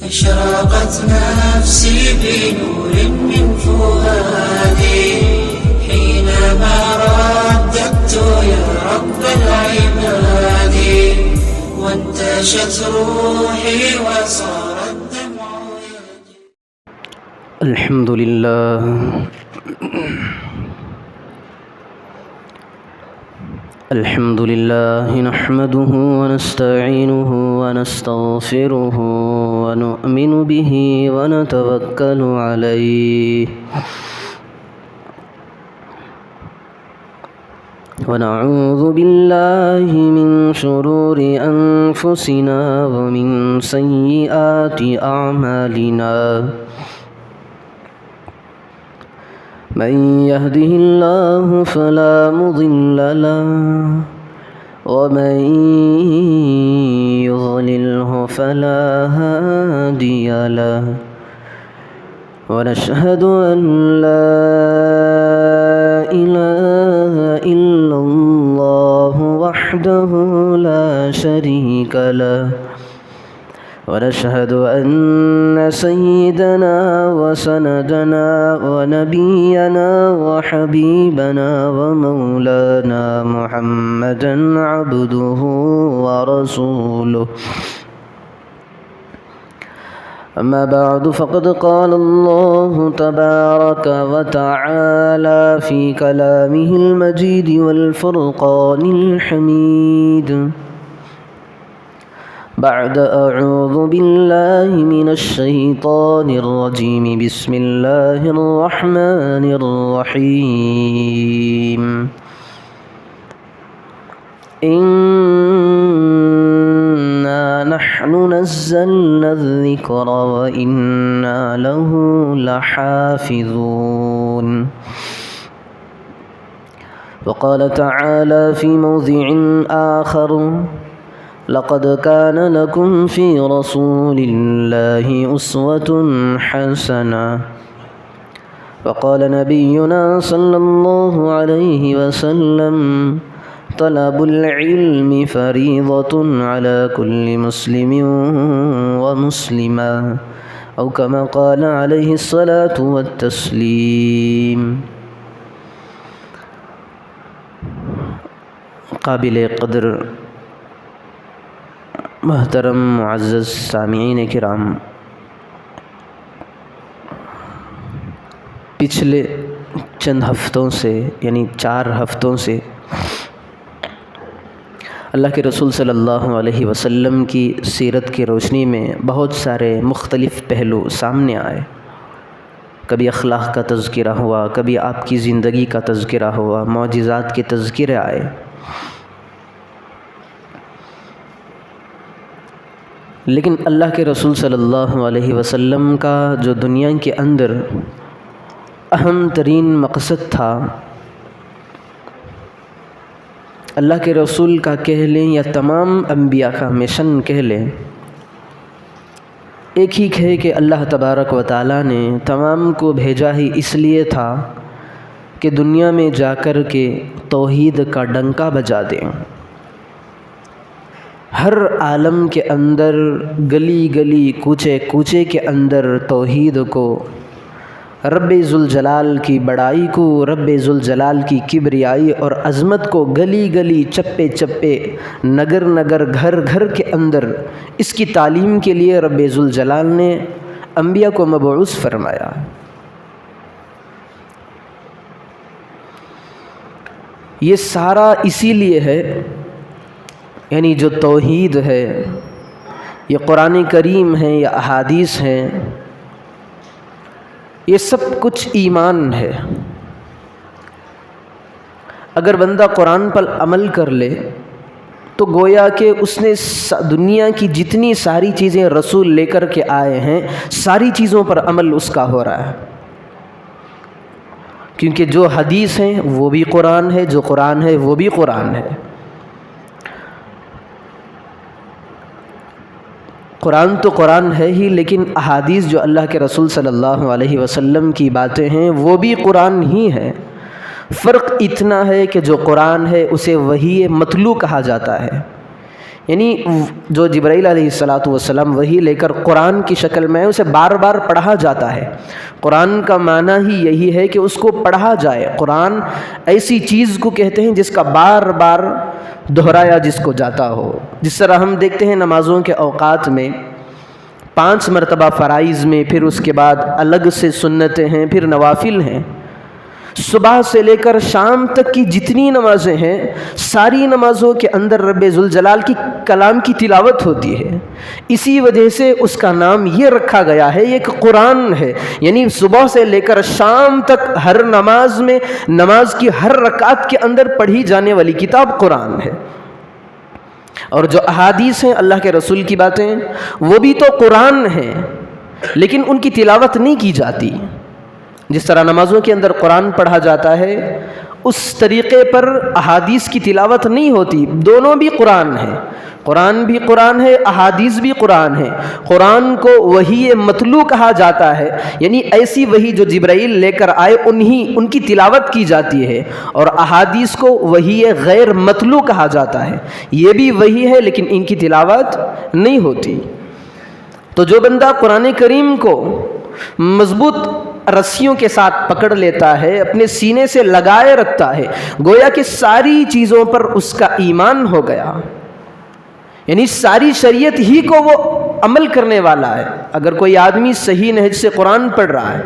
أشرقت نفسي بنور من فؤادي حينما رددت يا رب العباد وانتشت روحي وصار الدمع يجري. الحمد لله الحمد لله نحمده ونستعينه ونستغفره ونؤمن به ونتوكل عليه ونعوذ بالله من شرور أنفسنا ومن سيئات أعمالنا من يهده الله فلا مضل له ومن يضلله فلا هادي له ونشهد أن لا إله إلا الله وحده لا شريك له ونشهد أن سيدنا وسندنا ونبينا وحبيبنا ومولانا محمدا عبده ورسوله. أما بعد فقد قال الله تبارك وتعالى في كلامه المجيد والفرقان الحميد بعد أعوذ بالله من الشيطان الرجيم بسم الله الرحمن الرحيم إنا نحن نزلنا الذكر وإنا له لحافظون. وقال تعالى في موضع آخر لقد كان لكم في رسول الله أسوة حسنة. وقال نبينا صلى الله عليه وسلم طلب العلم فريضة على كل مسلم ومسلمة أو كما قال عليه الصلاة والتسليم. قابل قدر محترم معزز سامعین کرام، پچھلے چند ہفتوں سے یعنی 4 ہفتوں سے اللہ کے رسول صلی اللہ علیہ وسلم کی سیرت کی روشنی میں بہت سارے مختلف پہلو سامنے آئے. کبھی اخلاق کا تذکرہ ہوا، کبھی آپ کی زندگی کا تذکرہ ہوا، معجزات کے تذکرے آئے. لیکن اللہ کے رسول صلی اللہ علیہ وسلم کا جو دنیا کے اندر اہم ترین مقصد تھا، اللہ کے رسول کا کہہ لیں یا تمام انبیاء کا مشن کہہ لیں، ایک ہی ہے کہ اللہ تبارک و تعالیٰ نے تمام کو بھیجا ہی اس لیے تھا کہ دنیا میں جا کر کے توحید کا ڈنکا بجا دیں. ہر عالم کے اندر، گلی گلی، کوچے کوچے کے اندر توحید کو، رب ذوالجلال کی بڑائی کو، رب ذوالجلال کی کبریائی اور عظمت کو گلی گلی، چپے چپے، نگر نگر، گھر گھر کے اندر اس کی تعلیم کے لیے رب ذوالجلال نے انبیاء کو مبعوث فرمایا. یہ سارا اسی لیے ہے، یعنی جو توحید ہے، یہ قرآن کریم ہے یا احادیث ہیں، یہ سب کچھ ایمان ہے. اگر بندہ قرآن پر عمل کر لے تو گویا کہ اس نے دنیا کی جتنی ساری چیزیں رسول لے کر کے آئے ہیں، ساری چیزوں پر عمل اس کا ہو رہا ہے. کیونکہ جو حدیث ہیں وہ بھی قرآن ہے، جو قرآن ہے وہ بھی قرآن ہے. قرآن تو قرآن ہے ہی، لیکن احادیث جو اللہ کے رسول صلی اللہ علیہ وسلم کی باتیں ہیں وہ بھی قرآن ہی ہے. فرق اتنا ہے کہ جو قرآن ہے اسے وحی متلو کہا جاتا ہے، یعنی جو جبرائیل علیہ الصلاۃ والسلام وہی لے کر قرآن کی شکل میں اسے بار بار پڑھا جاتا ہے۔ قرآن کا معنی ہی یہی ہے کہ اس کو پڑھا جائے۔ قرآن ایسی چیز کو کہتے ہیں جس کا بار بار دہرایا جس کو جاتا ہو۔ جس طرح ہم دیکھتے ہیں نمازوں کے اوقات میں 5 مرتبہ فرائض میں، پھر اس کے بعد الگ سے سنتیں ہیں، پھر نوافل ہیں۔ صبح سے لے کر شام تک کی جتنی نمازیں ہیں، ساری نمازوں کے اندر رب ذوالجلال کی کلام کی تلاوت ہوتی ہے۔ اسی وجہ سے اس کا نام یہ رکھا گیا ہے، یہ ایک قرآن ہے، یعنی صبح سے لے کر شام تک ہر نماز میں، نماز کی ہر رکعت کے اندر پڑھی جانے والی کتاب قرآن ہے۔ اور جو احادیث ہیں، اللہ کے رسول کی باتیں، وہ بھی تو قرآن ہیں، لیکن ان کی تلاوت نہیں کی جاتی۔ جس طرح نمازوں کے اندر قرآن پڑھا جاتا ہے، اس طریقے پر احادیث کی تلاوت نہیں ہوتی۔ دونوں بھی قرآن ہیں، قرآن بھی قرآن ہے، احادیث بھی قرآن ہے۔ قرآن کو وحی متلو کہا جاتا ہے، یعنی ایسی وحی جو جبرائیل لے کر آئے ان کی تلاوت کی جاتی ہے، اور احادیث کو وحی غیر متلو کہا جاتا ہے۔ یہ بھی وحی ہے لیکن ان کی تلاوت نہیں ہوتی۔ تو جو بندہ قرآن کریم کو مضبوط رسیوں کے ساتھ پکڑ لیتا ہے، اپنے سینے سے لگائے رکھتا ہے، گویا کہ ساری چیزوں پر اس کا ایمان ہو گیا، یعنی ساری شریعت ہی کو وہ عمل کرنے والا ہے۔ اگر کوئی آدمی صحیح نہج سے قرآن پڑھ رہا ہے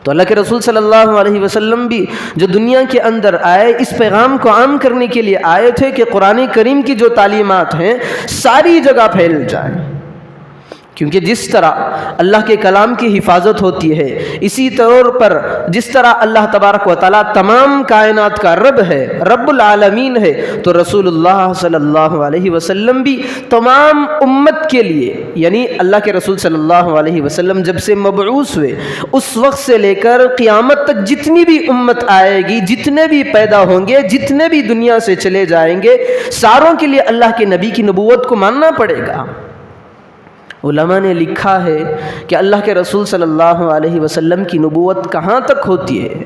تو اللہ کے رسول صلی اللہ علیہ وسلم بھی جو دنیا کے اندر آئے، اس پیغام کو عام کرنے کے لیے آئے تھے کہ قرآن کریم کی جو تعلیمات ہیں ساری جگہ پھیل جائیں، کیونکہ جس طرح اللہ کے کلام کی حفاظت ہوتی ہے، اسی طور پر جس طرح اللہ تبارک و تعالیٰ تمام کائنات کا رب ہے، رب العالمین ہے، تو رسول اللہ صلی اللہ علیہ وسلم بھی تمام امت کے لیے، یعنی اللہ کے رسول صلی اللہ علیہ وسلم جب سے مبعوث ہوئے اس وقت سے لے کر قیامت تک جتنی بھی امت آئے گی، جتنے بھی پیدا ہوں گے، جتنے بھی دنیا سے چلے جائیں گے، ساروں کے لیے اللہ کے نبی کی نبوت کو ماننا پڑے گا۔ علماء نے لکھا ہے کہ اللہ کے رسول صلی اللہ علیہ وسلم کی نبوت کہاں تک ہوتی ہے،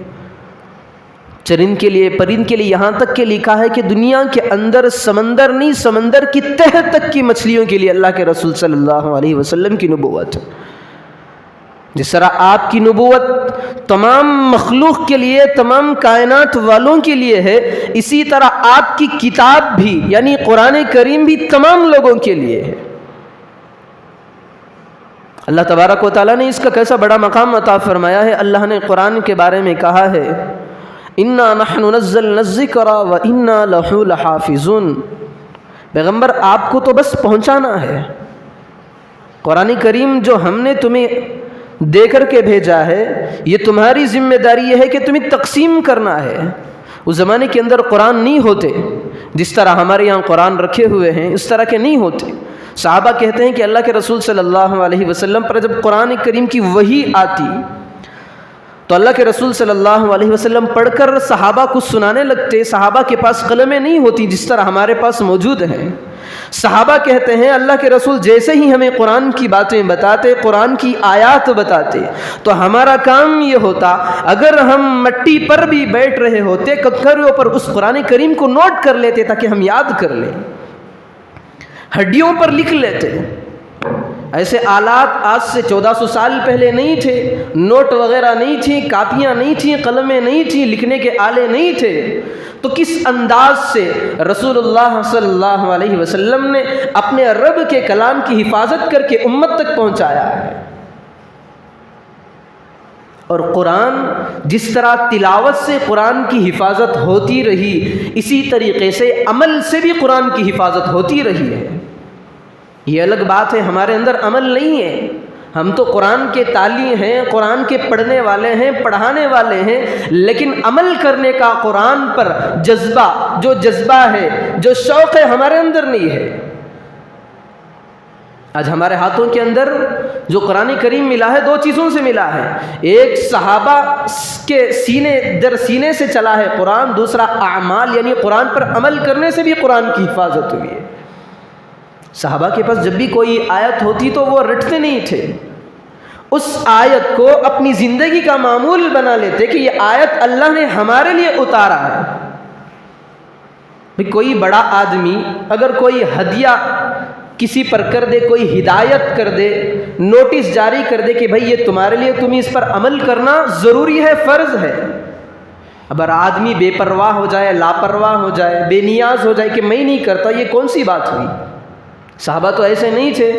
چرند کے لیے، پرند کے لیے، یہاں تک کہ لکھا ہے کہ دنیا کے اندر سمندر نہیں، سمندر کی تہہ تک کی مچھلیوں کے لیے اللہ کے رسول صلی اللہ علیہ وسلم کی نبوت۔ جس طرح آپ کی نبوت تمام مخلوق کے لیے، تمام کائنات والوں کے لیے ہے، اسی طرح آپ کی کتاب بھی، یعنی قرآن کریم بھی تمام لوگوں کے لیے ہے۔ اللہ تبارک و تعالیٰ نے اس کا کیسا بڑا مقام عطا فرمایا ہے۔ اللہ نے قرآن کے بارے میں کہا ہے، اِنَّا نَحْنُ نَزَّلْنَا الذِّكْرَ وَإِنَّا لَهُ لَحَافِظُونَ۔ پیغمبر آپ کو تو بس پہنچانا ہے۔ قرآن کریم جو ہم نے تمہیں دے کر کے بھیجا ہے، یہ تمہاری ذمہ داری یہ ہے کہ تمہیں تقسیم کرنا ہے۔ اس زمانے کے اندر قرآن نہیں ہوتے، جس طرح ہمارے یہاں قرآن رکھے ہوئے ہیں اس طرح کے نہیں ہوتے۔ صحابہ کہتے ہیں کہ اللہ کے رسول صلی اللہ علیہ وسلم پر جب قرآن کریم کی وحی آتی تو اللہ کے رسول صلی اللہ علیہ وسلم پڑھ کر صحابہ کو سنانے لگتے۔ صحابہ کے پاس قلمیں نہیں ہوتی جس طرح ہمارے پاس موجود ہیں۔ صحابہ کہتے ہیں اللہ کے رسول جیسے ہی ہمیں قرآن کی باتیں بتاتے، قرآن کی آیات بتاتے، تو ہمارا کام یہ ہوتا، اگر ہم مٹی پر بھی بیٹھ رہے ہوتے، کنکریوں پر اس قرآن کریم کو نوٹ کر لیتے تاکہ ہم یاد کر لیں، ہڈیوں پر لکھ لیتے۔ ایسے آلات آج سے 1400 سال پہلے نہیں تھے، نوٹ وغیرہ نہیں تھی، کاپیاں نہیں تھیں، قلمیں نہیں تھیں، لکھنے کے آلے نہیں تھے، تو کس انداز سے رسول اللہ صلی اللہ علیہ وسلم نے اپنے رب کے کلام کی حفاظت کر کے امت تک پہنچایا ہے۔ اور قرآن جس طرح تلاوت سے قرآن کی حفاظت ہوتی رہی، اسی طریقے سے عمل سے بھی قرآن کی حفاظت ہوتی رہی ہے۔ یہ الگ بات ہے ہمارے اندر عمل نہیں ہے، ہم تو قرآن کے تالی ہیں، قرآن کے پڑھنے والے ہیں، پڑھانے والے ہیں، لیکن عمل کرنے کا قرآن پر جذبہ ہے، جو شوق ہے ہمارے اندر نہیں ہے۔ آج ہمارے ہاتھوں کے اندر جو قرآن کریم ملا ہے، دو چیزوں سے ملا ہے، ایک صحابہ کے سینے در سینے سے چلا ہے قرآن، دوسرا اعمال یعنی قرآن پر عمل کرنے سے بھی قرآن کی حفاظت ہوئی ہے۔ صحابہ کے پاس جب بھی کوئی آیت ہوتی تو وہ رٹتے نہیں تھے، اس آیت کو اپنی زندگی کا معمول بنا لیتے کہ یہ آیت اللہ نے ہمارے لیے اتارا ہے۔ کوئی بڑا آدمی اگر کوئی ہدیہ کسی پر کر دے، کوئی ہدایت کر دے، نوٹس جاری کر دے کہ بھائی یہ تمہارے لیے، تمہیں اس پر عمل کرنا ضروری ہے، فرض ہے، اگر آدمی بے پرواہ ہو جائے، لاپرواہ ہو جائے، بے نیاز ہو جائے کہ میں نہیں کرتا، یہ کون سی بات ہوئی؟ صحابہ تو ایسے نہیں تھے.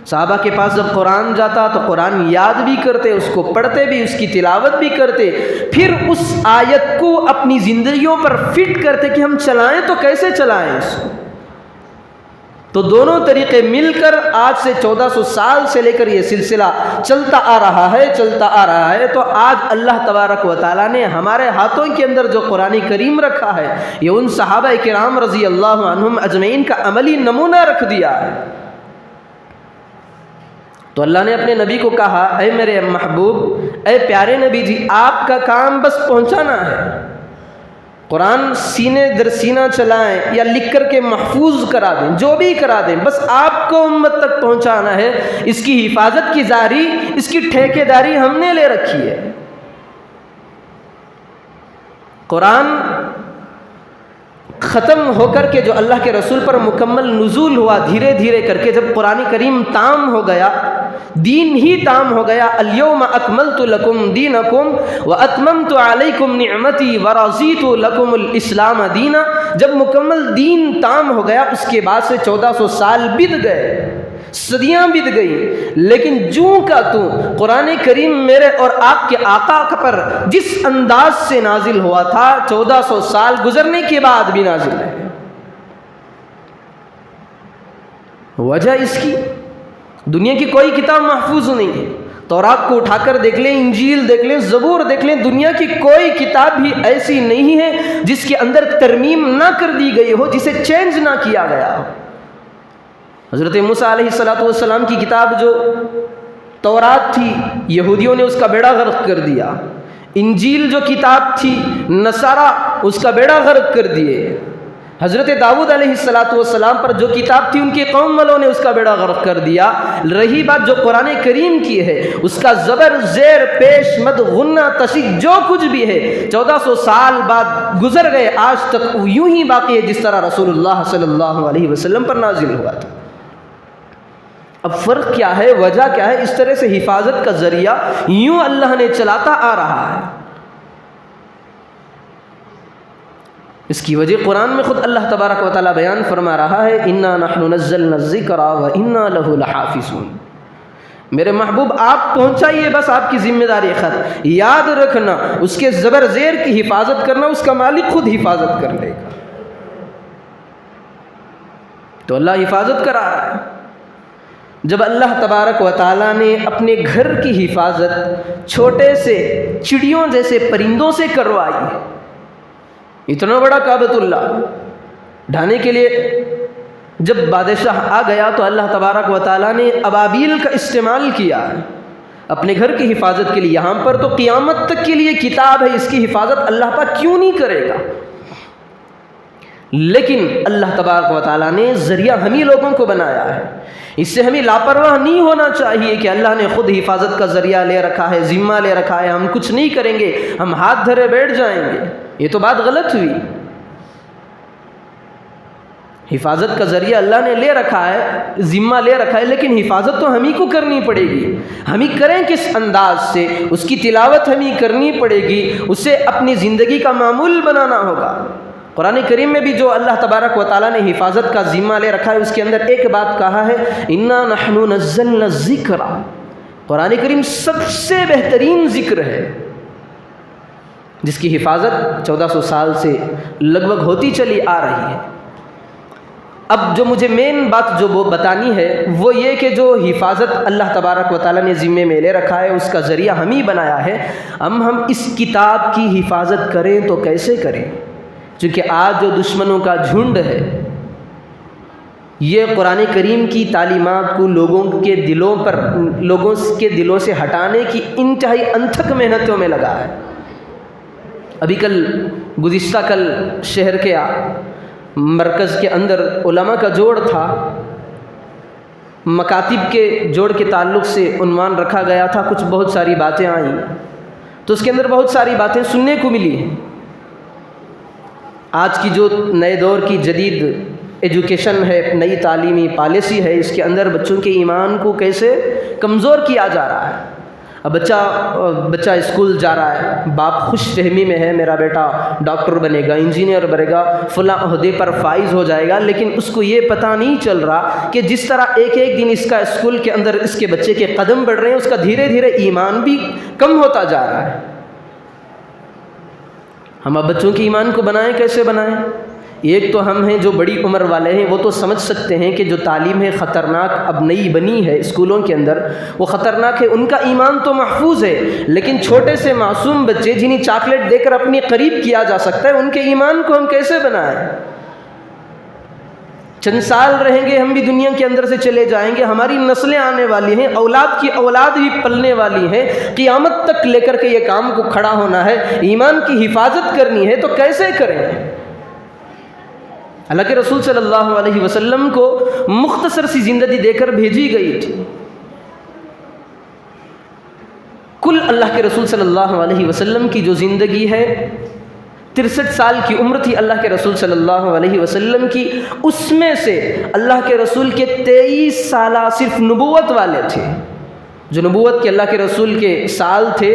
صحابہ کے پاس جب قرآن جاتا تو قرآن یاد بھی کرتے، اس کو پڑھتے بھی، اس کی تلاوت بھی کرتے، پھر اس آیت کو اپنی زندگیوں پر فٹ کرتے کہ ہم چلائیں تو کیسے چلائیں اس کو. تو دونوں طریقے مل کر آج سے 1400 سال سے لے کر یہ سلسلہ چلتا آ رہا ہے. تو آج اللہ تبارک و تعالیٰ نے ہمارے ہاتھوں کے اندر جو قرآن کریم رکھا ہے، یہ ان صحابہ کرام رضی اللہ عنہم اجمعین کا عملی نمونہ رکھ دیا ہے. تو اللہ نے اپنے نبی کو کہا، اے میرے محبوب، اے پیارے نبی جی، آپ کا کام بس پہنچانا ہے. قرآن سینے در سینہ چلائیں یا لکھ کر کے محفوظ کرا دیں، جو بھی کرا دیں، بس آپ کو امت تک پہنچانا ہے. اس کی حفاظت کی ذمہ، اس کی ٹھیکیداری ہم نے لے رکھی ہے. قرآن ختم ہو کر کے جو اللہ کے رسول پر مکمل نزول ہوا، دھیرے دھیرے کر کے جب قرآن کریم تام ہو گیا، دین ہی تام ہو گیا، الیوم اکملت لکم دینکم واتممت علیکم نعمتی ورضیت لکم الاسلام دینا. جب مکمل دین تام ہو گیا، اس کے بعد سے 1400 سال بیت گئے، صدیاں بیت گئی، لیکن جوں کا تو قرآن کریم میرے اور آپ کے آقا پر جس انداز سے نازل ہوا تھا، 1400 سال گزرنے کے بعد بھی نازل ہے. وجہ اس کی، دنیا کی کوئی کتاب محفوظ نہیں ہے. تورات کو اٹھا کر دیکھ لیں، انجیل دیکھ لیں، زبور دیکھ لیں، دنیا کی کوئی کتاب بھی ایسی نہیں ہے جس کے اندر ترمیم نہ کر دی گئی ہو، جسے چینج نہ کیا گیا ہو. حضرت موسیٰ علیہ السلام کی کتاب جو تورات تھی، یہودیوں نے اس کا بیڑا غرق کر دیا. انجیل جو کتاب تھی، نصارہ اس کا بیڑا غرق کر دیے. حضرت داؤد علیہ السلام پر جو کتاب تھی، ان کی قوم والوں نے اس کا بیڑا غرق کر دیا. رہی بات جو قرآن کریم کی ہے، اس کا زبر، زیر، پیش، مد، غنہ، تشدید جو کچھ بھی ہے، 1400 سال بعد گزر گئے، آج تک وہ یوں ہی باقی ہے جس طرح رسول اللہ صلی اللہ علیہ وسلم پر نازل ہوا تھا. اب فرق کیا ہے، وجہ کیا ہے؟ اس طرح سے حفاظت کا ذریعہ یوں اللہ نے چلاتا آ رہا ہے. اس کی وجہ قرآن میں خود اللہ تبارک و تعالیٰ بیان فرما رہا ہے، اِنَّا نَحْنُ نَزَّلْنَا الذِّكْرَ وَإِنَّا لَهُ لَحَافِظُونَ. میرے محبوب آپ پہنچائیے، بس آپ کی ذمہ داری خط. یاد رکھنا، اس کے زبر زیر کی حفاظت کرنا اس کا مالک خود حفاظت کر لے گا. تو اللہ حفاظت کرا رہا ہے. جب اللہ تبارک و تعالیٰ نے اپنے گھر کی حفاظت چھوٹے سے چڑیوں جیسے پرندوں سے کروائی، اتنا بڑا کعبۃ اللہ ڈھانے کے لیے جب بادشاہ آ گیا تو اللہ تبارک و تعالیٰ نے ابابیل کا استعمال کیا اپنے گھر کی حفاظت کے لیے. یہاں پر تو قیامت تک کے لیے کتاب ہے، اس کی حفاظت اللہ پاک کیوں نہیں کرے گا؟ لیکن اللہ تبارک و تعالیٰ نے ذریعہ ہم ہی لوگوں کو بنایا ہے. اس سے ہمیں لاپرواہ نہیں ہونا چاہیے کہ اللہ نے خود حفاظت کا ذریعہ لے رکھا ہے، ذمہ لے رکھا ہے، ہم کچھ نہیں کریں گے، ہم ہاتھ دھرے بیٹھ جائیں گے. یہ تو بات غلط ہوئی. حفاظت کا ذریعہ اللہ نے لے رکھا ہے، ذمہ لے رکھا ہے، لیکن حفاظت تو ہم ہی کو کرنی پڑے گی. ہم ہی کریں کس انداز سے؟ اس کی تلاوت ہم ہی کرنی پڑے گی، اسے اپنی زندگی کا معمول بنانا ہوگا. قرآن کریم میں بھی جو اللہ تبارک و تعالیٰ نے حفاظت کا ذمہ لے رکھا ہے، اس کے اندر ایک بات کہا ہے، اِنَّا نَحْنُ نَزَّلْنَا الذِّكْرَ. قرآن کریم سب سے بہترین ذکر ہے جس کی حفاظت 1400 سال سے لگ بھگ ہوتی چلی آ رہی ہے. اب جو مجھے مین بات جو وہ بتانی ہے وہ یہ کہ جو حفاظت اللہ تبارک و تعالیٰ نے ذمے میں لے رکھا ہے، اس کا ذریعہ ہم ہی بنایا ہے. ہم اس کتاب کی حفاظت کریں تو کیسے کریں؟ چونکہ آج جو دشمنوں کا جھنڈ ہے، یہ قرآن کریم کی تعلیمات کو لوگوں کے دلوں سے ہٹانے کی انتہائی انتھک محنتوں میں لگا ہے. ابھی گزشتہ کل شہر کے مرکز کے اندر علماء کا جوڑ تھا، مکاتب کے جوڑ کے تعلق سے عنوان رکھا گیا تھا. کچھ بہت ساری باتیں آئیں تو اس کے اندر بہت ساری باتیں سننے کو ملی ہیں. آج کی جو نئے دور کی جدید ایجوکیشن ہے، نئی تعلیمی پالیسی ہے، اس کے اندر بچوں کے ایمان کو کیسے کمزور کیا جا رہا ہے۔ اب بچہ اسکول جا رہا ہے، باپ خوش فہمی میں ہے میرا بیٹا ڈاکٹر بنے گا، انجینئر بنے گا، فلاں عہدے پر فائز ہو جائے گا، لیکن اس کو یہ پتہ نہیں چل رہا کہ جس طرح ایک ایک دن اس کا اسکول کے اندر اس کے بچے کے قدم بڑھ رہے ہیں، اس کا دھیرے دھیرے ایمان بھی کم ہوتا جا رہا ہے۔ ہم اب بچوں کے ایمان کو بنائیں، کیسے بنائیں؟ ایک تو ہم ہیں جو بڑی عمر والے ہیں، وہ تو سمجھ سکتے ہیں کہ جو تعلیم ہے خطرناک اب نئی بنی ہے اسکولوں کے اندر، وہ خطرناک ہے، ان کا ایمان تو محفوظ ہے، لیکن چھوٹے سے معصوم بچے جنہیں چاکلیٹ دے کر اپنے قریب کیا جا سکتا ہے، ان کے ایمان کو ہم کیسے بنائیں؟ چند سال رہیں گے، ہم بھی دنیا کے اندر سے چلے جائیں گے، ہماری نسلیں آنے والی ہیں، اولاد کی اولاد بھی پلنے والی ہیں، قیامت تک لے کر کے یہ کام کو کھڑا ہونا ہے، ایمان کی حفاظت کرنی ہے، تو کیسے کریں؟ اللہ کے رسول صلی اللہ علیہ وسلم کو مختصر سی زندگی دے کر بھیجی گئی تھی۔ کل اللہ کے رسول صلی اللہ علیہ وسلم کی جو زندگی ہے 63 سال کی عمر تھی اللہ کے رسول صلی اللہ علیہ وسلم کی، اس میں سے اللہ کے رسول کے 23 سالہ صرف نبوت والے تھے، جو نبوت کے اللہ کے رسول کے سال تھے،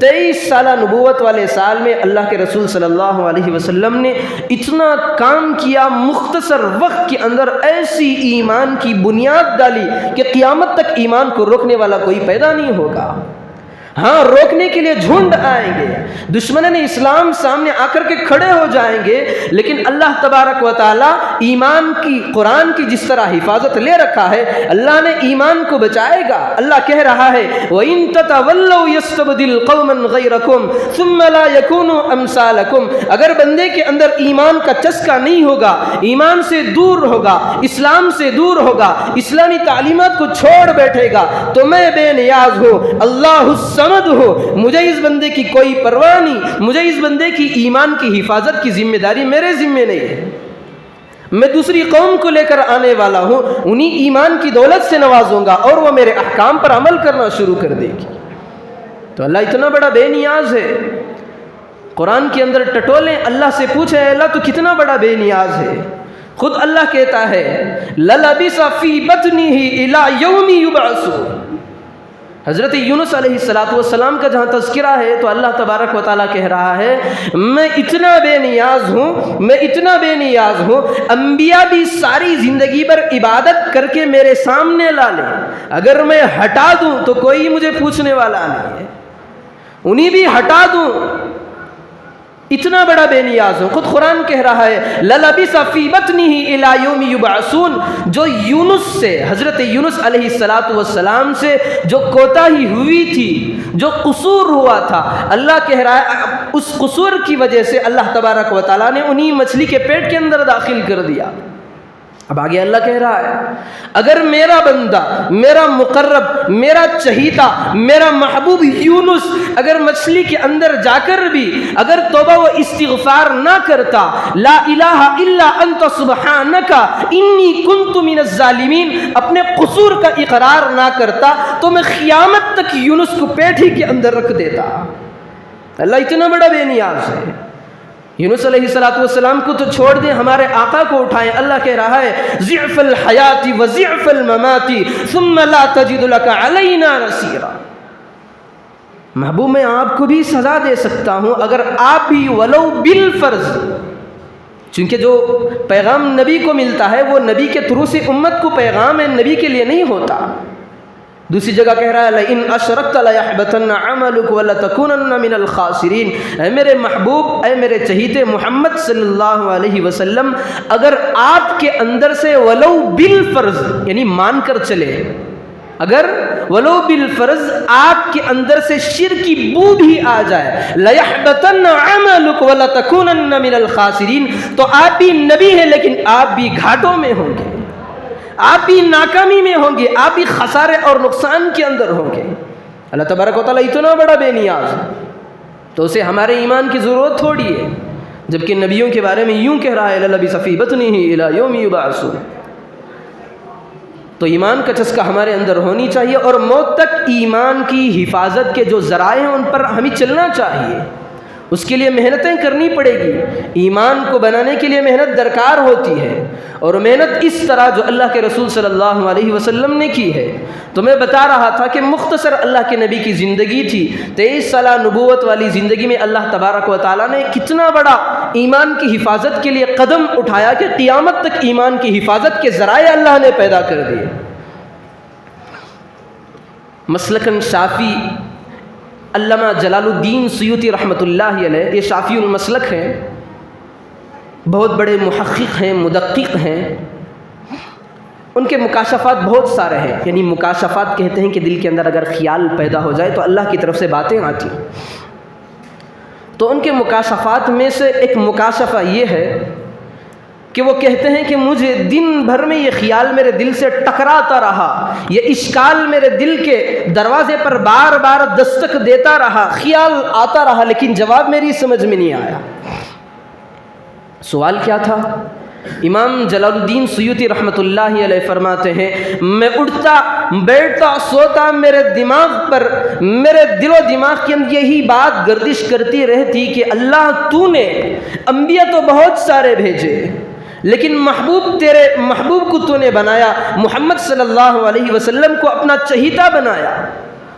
23 سالہ نبوت والے سال میں اللہ کے رسول صلی اللہ علیہ وسلم نے اتنا کام کیا، مختصر وقت کے اندر ایسی ایمان کی بنیاد ڈالی کہ قیامت تک ایمان کو روکنے والا کوئی پیدا نہیں ہوگا۔ ہاں، روکنے کے لیے جھنڈ آئیں گے، دشمنان اسلام سامنے آ کر کے کھڑے ہو جائیں گے، لیکن اللہ تبارک و تعالی ایمان کی، قرآن کی جس طرح حفاظت لے رکھا ہے، اللہ نے ایمان کو بچائے گا۔ اللہ کہہ رہا ہے وَإِن تَتَوَلَّوْا يَسْتَبْدِلْ قَوْمًا غَيْرَكُمْ ثُمَّ لَا يَكُونُوا أَمْثَالَكُمْ۔ اگر بندے کے اندر ایمان کا چسکا نہیں ہوگا، ایمان سے دور ہوگا، اسلام سے دور ہوگا، اسلامی تعلیمات کو چھوڑ بیٹھے گا، تو میں بے نیاز ہوں، اللہ سمد ہو، مجھے اس بندے کی کوئی پرواہ نہیں، مجھے اس بندے کی ایمان کی حفاظت کی ذمہ داری میرے ذمہ نہیں ہے، میں دوسری قوم کو لے کر آنے والا ہوں، انہی ایمان کی دولت سے نوازوں گا اور وہ میرے احکام پر عمل کرنا شروع کر دے گی۔ تو اللہ اتنا بڑا بے نیاز ہے، قرآن کے اندر ٹٹولیں، اللہ سے پوچھے اللہ تو کتنا بڑا بے نیاز ہے۔ خود اللہ کہتا ہے لَلَبِثَ فِي بَطْنِهِ إِلَى يَوْمِ يُبْعَثُونَ۔ حضرت یونس علیہ السلام کا جہاں تذکرہ ہے تو اللہ تبارک و تعالیٰ کہہ رہا ہے میں اتنا بے نیاز ہوں، میں اتنا بے نیاز ہوں، انبیاء بھی ساری زندگی پر عبادت کر کے میرے سامنے لا لیں، اگر میں ہٹا دوں تو کوئی مجھے پوچھنے والا نہیں ہے، انہیں بھی ہٹا دوں، اتنا بڑا بے نیاز ہوں۔ خود قرآن کہہ رہا ہے لَلَبِثَ فِي بَطْنِهِ إِلَى يَوْمِ يُبْعَثُونَ۔ جو یونس سے، حضرت یونس علیہ السلام سے جو کوتاہی ہوئی تھی، جو قصور ہوا تھا، اللہ کہہ رہا ہے اس قصور کی وجہ سے اللہ تبارک و تعالیٰ نے انہی مچھلی کے پیٹ کے اندر داخل کر دیا۔ اب آگے اللہ کہہ رہا ہے اگر میرا بندہ، میرا مقرب، میرا چہیتا، میرا محبوب یونس اگر مچھلی کے اندر جا کر بھی اگر توبہ و استغفار نہ کرتا، لا الہ الا انت سبحانک انی کنت من الظالمین، اپنے قصور کا اقرار نہ کرتا، تو میں قیامت تک یونس کو پیٹ ہی کے اندر رکھ دیتا۔ اللہ اتنا بڑا بے نیاز ہے۔ یونس علیہ السلام کو تو چھوڑ دیں، ہمارے آقا کو اٹھائیں۔ اللہ کہہ رہا ہے ضعف الحیات و ضعف الممات ثم لا تجد لك علینا نصیرا۔ محبوب میں آپ کو بھی سزا دے سکتا ہوں اگر آپ بھی ولو بالفرض، چونکہ جو پیغام نبی کو ملتا ہے وہ نبی کے تھرو سے امت کو پیغام ہے، نبی کے لیے نہیں ہوتا۔ دوسری جگہ کہہ رہا ہے لئن اشرکت لیحبطن عملک ولتکونن من الخاسرین۔ اے میرے محبوب، اے میرے چہیتے محمد صلی اللہ علیہ وسلم، اگر آپ کے اندر سے ولو بالفرض یعنی مان کر چلے، اگر ولو بالفرض آپ کے اندر سے شرک کی بو بھی آ جائے، لیحبطن عملک ولتکونن من الخاسرین، تو آپ بھی نبی ہیں لیکن آپ بھی گھاٹوں میں ہوں گے، آپ بھی ناکامی میں ہوں گے، آپ بھی خسارے اور نقصان کے اندر ہوں گے۔ اللہ تبارک و تعالیٰ اتنا بڑا بے نیاز ہے تو اسے ہمارے ایمان کی ضرورت تھوڑی ہے، جبکہ نبیوں کے بارے میں یوں کہہ رہا ہے لَلَبِثَ فِي بَطْنِهِ إِلَى يَوْمِ يُبْعَثُونَ۔ تو ایمان کا چسکا ہمارے اندر ہونی چاہیے، اور موت تک ایمان کی حفاظت کے جو ذرائع ہیں ان پر ہمیں چلنا چاہیے، اس کے لیے محنتیں کرنی پڑے گی، ایمان کو بنانے کے لیے محنت درکار ہوتی ہے، اور محنت اس طرح جو اللہ کے رسول صلی اللہ علیہ وسلم نے کی ہے۔ تو میں بتا رہا تھا کہ مختصر اللہ کے نبی کی زندگی تھی، 23 سالہ نبوت والی زندگی میں اللہ تبارک و تعالیٰ نے کتنا بڑا ایمان کی حفاظت کے لیے قدم اٹھایا کہ قیامت تک ایمان کی حفاظت کے ذرائع اللہ نے پیدا کر دیے۔ مسلکن شافی علامہ جلال الدین سیوطی رحمۃ اللہ علیہ، یہ شافی المسلک ہیں، بہت بڑے محقق ہیں، مدقق ہیں۔ ان کے مکاشفات بہت سارے ہیں، یعنی مکاشفات کہتے ہیں کہ دل کے اندر اگر خیال پیدا ہو جائے تو اللہ کی طرف سے باتیں آتی ہیں۔ تو ان کے مکاشفات میں سے ایک مکاشفہ یہ ہے کہ وہ کہتے ہیں کہ مجھے دن بھر میں یہ خیال میرے دل سے ٹکراتا رہا، یہ اشکال میرے دل کے دروازے پر بار بار دستک دیتا رہا، خیال آتا رہا، لیکن جواب میری سمجھ میں نہیں آیا۔ سوال کیا تھا؟ امام جلال الدین سیوطی رحمۃ اللہ علیہ فرماتے ہیں، میں اٹھتا بیٹھتا سوتا، میرے دماغ پر، میرے دل و دماغ کے اندر یہی بات گردش کرتی رہتی کہ اللہ تو نے انبیاء تو بہت سارے بھیجے، لیکن تیرے محبوب کو تو نے بنایا، محمد صلی اللہ علیہ وسلم کو اپنا چہیتا بنایا،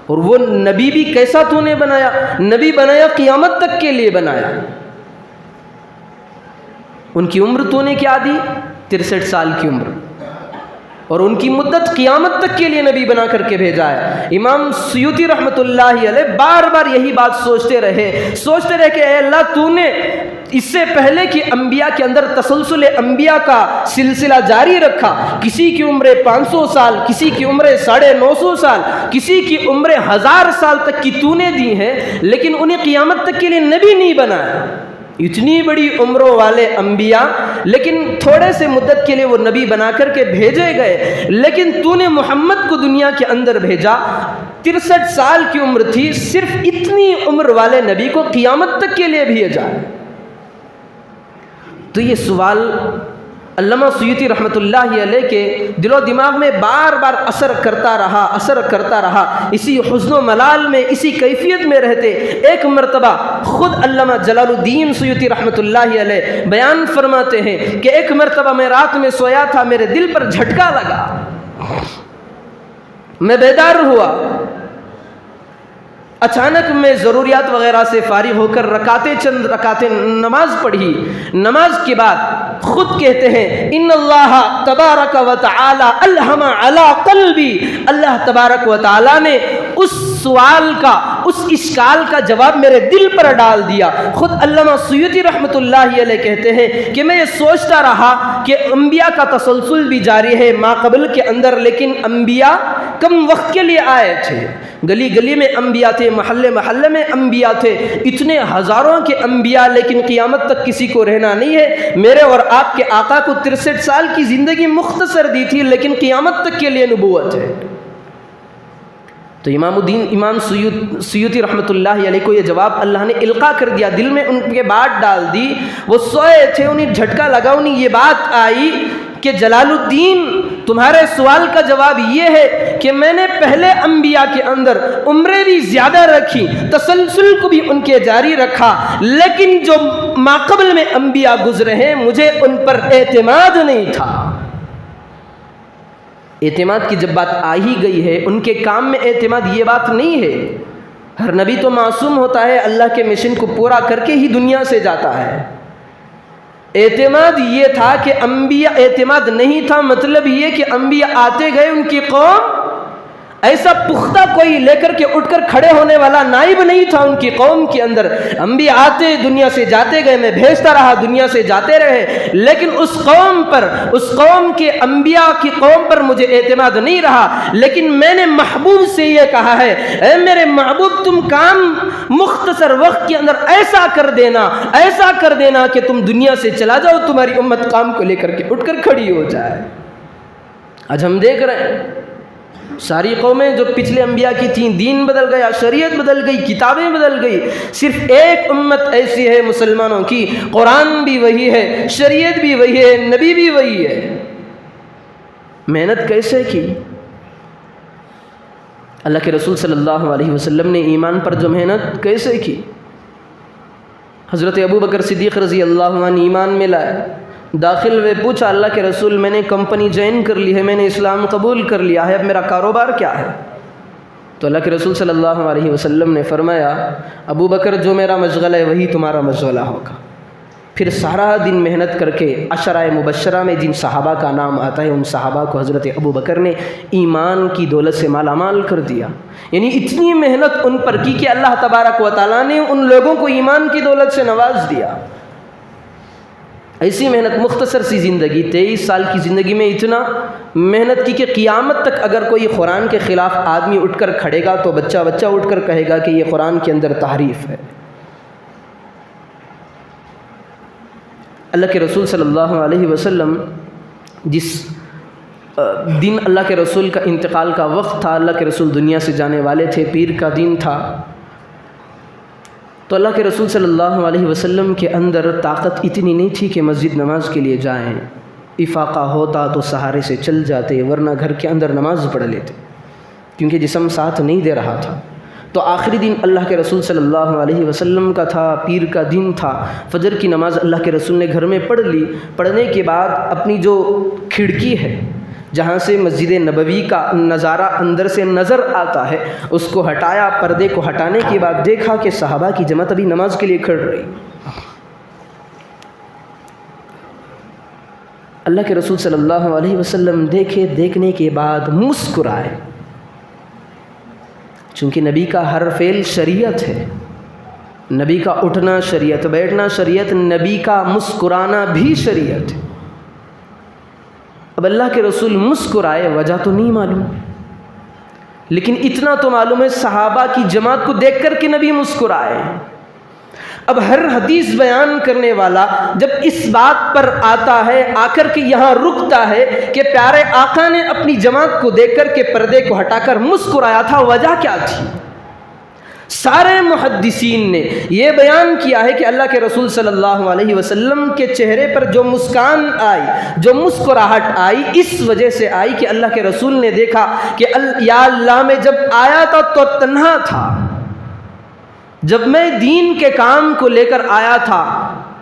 اور وہ نبی بھی کیسا تو نے بنایا؟ نبی بنایا قیامت تک کے لیے بنایا۔ ان کی عمر تو نے کیا دی؟ 63 سال کی عمر، اور ان کی مدت قیامت تک کے لیے نبی بنا کر کے بھیجا ہے۔ امام سیوطی رحمۃ اللہ علیہ بار بار یہی بات سوچتے رہے کہ اے اللہ تو نے اس سے پہلے کہ انبیاء کے اندر تسلسل انبیاء کا سلسلہ جاری رکھا، کسی کی عمر 500 سال، کسی کی عمر 950 سال، کسی کی عمر 1000 سال تک کی تو نے دی ہے، لیکن انہیں قیامت تک کے لیے نبی نہیں بنایا۔ اتنی بڑی عمروں والے انبیاء، لیکن تھوڑے سے مدت کے لیے وہ نبی بنا کر کے بھیجے گئے، لیکن تو نے محمد کو دنیا کے اندر بھیجا، 63 سال کی عمر تھی، صرف اتنی عمر والے نبی کو قیامت تک کے لیے بھیجا۔ تو یہ سوال علامہ سیوطی رحمۃ اللہ علیہ کے دل و دماغ میں بار بار اثر کرتا رہا، اسی حزن و ملال میں، اسی کیفیت میں رہتے ایک مرتبہ خود علامہ جلال الدین سیوطی رحمۃ اللہ علیہ بیان فرماتے ہیں کہ ایک مرتبہ میں رات میں سویا تھا، میرے دل پر جھٹکا لگا، میں بیدار ہوا، اچانک میں ضروریات وغیرہ سے فارغ ہو کر چند رکعتیں نماز پڑھی۔ نماز کے بعد خود کہتے ہیں ان اللہ تبارک و تعالی الہم علی قلبی، اللہ تبارک و تعالی نے اس سوال کا، اس اشکال کا جواب میرے دل پر ڈال دیا۔ خود علامہ سیوطی رحمۃ اللہ علیہ کہتے ہیں کہ میں یہ سوچتا رہا کہ انبیاء کا تسلسل بھی جاری ہے ماقبل کے اندر، لیکن انبیاء کم وقت کے لیے آئے تھے، گلی گلی میں انبیاء تھے، محلے محلے میں انبیاء تھے، اتنے ہزاروں کے انبیاء، لیکن قیامت تک کسی کو رہنا نہیں ہے۔ میرے اور آپ کے آقا کو 63 سال کی زندگی مختصر دی تھی، لیکن قیامت تک کے لیے نبوت ہے۔ تو امام سیوطی رحمۃ اللہ علیہ کو یہ جواب اللہ نے القاء کر دیا، دل میں ان کے بات ڈال دی۔ وہ سوئے تھے، انہیں جھٹکا لگا، انہیں یہ بات آئی کہ جلال الدین تمہارے سوال کا جواب یہ ہے کہ میں نے پہلے انبیاء کے اندر عمریں بھی زیادہ رکھی، تسلسل کو بھی ان کے جاری رکھا، لیکن جو ماقبل میں انبیاء گزرے ہیں مجھے ان پر اعتماد نہیں تھا۔ اعتماد کی جب بات آ ہی گئی ہے، ان کے کام میں اعتماد یہ بات نہیں ہے۔ ہر نبی تو معصوم ہوتا ہے، اللہ کے مشن کو پورا کر کے ہی دنیا سے جاتا ہے۔ اعتماد یہ تھا کہ انبیاء، اعتماد نہیں تھا مطلب یہ کہ انبیاء آتے گئے، ان کی قوم ایسا پختہ کوئی لے کر کے اٹھ کر کھڑے ہونے والا نائب نہیں تھا ان کی قوم کے اندر۔ انبیاء آتے دنیا سے جاتے گئے، میں بھیجتا رہا، دنیا سے جاتے رہے، لیکن اس قوم پر، اس قوم کے انبیاء کی قوم پر مجھے اعتماد نہیں رہا۔ لیکن میں نے محبوب سے یہ کہا ہے، اے میرے محبوب تم کام مختصر وقت کے اندر ایسا کر دینا کہ تم دنیا سے چلا جاؤ، تمہاری امت کام کو لے کر کے اٹھ کر کھڑی ہو جائے۔ آج ہم دیکھ رہے ہیں ساری قومیں جو پچھلے انبیاء کی تھیں، دین بدل گیا، شریعت بدل گئی، کتابیں بدل گئی، صرف ایک امت ایسی ہے مسلمانوں کی، قرآن بھی وہی ہے، شریعت بھی وہی ہے، نبی بھی وہی ہے۔ محنت کیسے کی؟ اللہ کے رسول صلی اللہ علیہ وسلم نے ایمان پر جو محنت کیسے کی؟ حضرت ابو بکر صدیق رضی اللہ عنہ ایمان میں لائے، داخل ہوئے، پوچھا اللہ کے رسول میں نے کمپنی جوائن کر لی ہے، میں نے اسلام قبول کر لیا ہے، اب میرا کاروبار کیا ہے؟ تو اللہ کے رسول صلی اللہ علیہ وسلم نے فرمایا ابو بکر جو میرا مشغلہ ہے وہی تمہارا مشغلہ ہوگا۔ پھر سارا دن محنت کر کے عشرہ مبشرہ میں جن صحابہ کا نام آتا ہے ان صحابہ کو حضرت ابو بکر نے ایمان کی دولت سے مالا مال کر دیا، یعنی اتنی محنت ان پر کی کہ اللہ تبارک و تعالیٰ نے ان لوگوں کو ایمان کی دولت سے نواز دیا۔ ایسی محنت، مختصر سی زندگی، 23 سال کی زندگی میں اتنا محنت کی کہ قیامت تک اگر کوئی قرآن کے خلاف آدمی اٹھ کر کھڑے گا تو بچہ اٹھ کر کہے گا کہ یہ قرآن کے اندر تحریف ہے۔ اللہ کے رسول صلی اللہ علیہ وسلم جس دن اللہ کے رسول کا انتقال کا وقت تھا، اللہ کے رسول دنیا سے جانے والے تھے، پیر کا دن تھا، تو اللہ کے رسول صلی اللہ علیہ وسلم کے اندر طاقت اتنی نہیں تھی کہ مسجد نماز کے لیے جائیں، افاقہ ہوتا تو سہارے سے چل جاتے ورنہ گھر کے اندر نماز پڑھ لیتے کیونکہ جسم ساتھ نہیں دے رہا تھا۔ تو آخری دن اللہ کے رسول صلی اللہ علیہ وسلم کا تھا، پیر کا دن تھا، فجر کی نماز اللہ کے رسول نے گھر میں پڑھ لی۔ پڑھنے کے بعد اپنی جو کھڑکی ہے جہاں سے مسجد نبوی کا نظارہ اندر سے نظر آتا ہے اس کو ہٹایا، پردے کو ہٹانے کے بعد دیکھا کہ صحابہ کی جماعت ابھی نماز کے لیے کھڑ رہی۔ اللہ کے رسول صلی اللہ علیہ وسلم دیکھنے کے بعد مسکرائے، چونکہ نبی کا ہر فعل شریعت ہے، نبی کا اٹھنا شریعت، بیٹھنا شریعت، نبی کا مسکرانا بھی شریعت ہے۔ اب اللہ کے رسول مسکرائے، وجہ تو نہیں معلوم، لیکن اتنا تو معلوم ہے صحابہ کی جماعت کو دیکھ کر کے نبی مسکرائے۔ اب ہر حدیث بیان کرنے والا جب اس بات پر آتا ہے، آ کر کے یہاں رکتا ہے کہ پیارے آقا نے اپنی جماعت کو دیکھ کر کے پردے کو ہٹا کر مسکرایا تھا، وجہ کیا تھی؟ سارے محدثین نے یہ بیان کیا ہے کہ اللہ کے رسول صلی اللہ علیہ وسلم کے چہرے پر جو مسکان آئی، جو مسکراہٹ آئی، اس وجہ سے آئی کہ اللہ کے رسول نے دیکھا کہ یا اللہ میں جب آیا تھا تو تنہا تھا، جب میں دین کے کام کو لے کر آیا تھا،